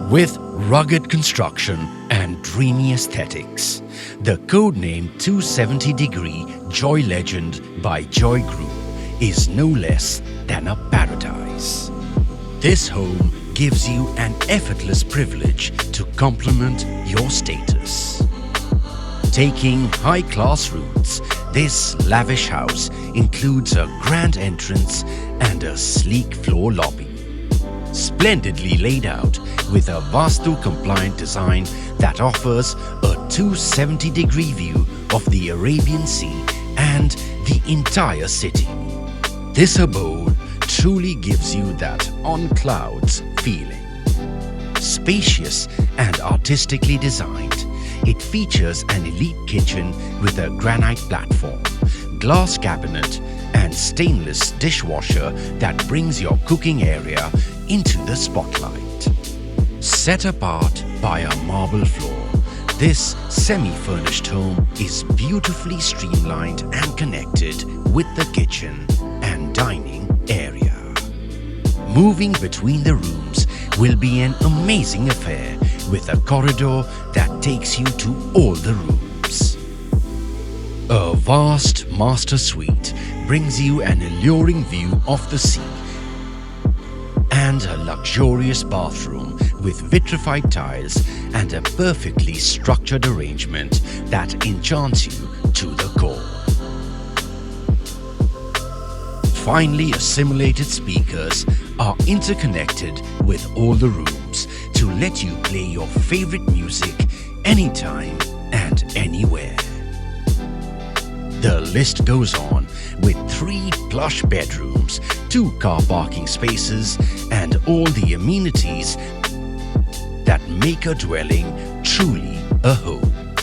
With rugged construction and dreamy aesthetics, the codename 270-degree Joy Legend by Joy Group is no less than a paradise. This home gives you an effortless privilege to complement your status. Taking high-class routes, this lavish house includes a grand entrance and a sleek floor lobby. Splendidly laid out with a Vastu-compliant design that offers a 270-degree view of the Arabian Sea and the entire city. This abode truly gives you that on clouds feeling. Spacious and artistically designed, it features an elite kitchen with a granite platform, glass cabinet and stainless dishwasher that brings your cooking area into the spotlight. Set apart by a marble floor, this semi-furnished home is beautifully streamlined and connected with the kitchen and dining area. Moving between the rooms will be an amazing affair with a corridor that takes you to all the rooms. A vast master suite brings you an alluring view of the sea and a luxurious bathroom with vitrified tiles and a perfectly structured arrangement that enchants you to the core. Finely assimilated speakers are interconnected with all the rooms to let you play your favorite music anytime and anywhere. The list goes on with 3 plush bedrooms, 2 car parking spaces and all the amenities that make a dwelling truly a home.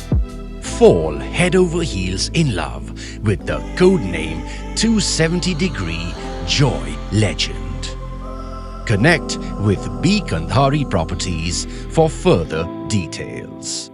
Fall head over heels in love with the codename 270-degree Joy Legend. Connect with B. Kandhari Properties for further details.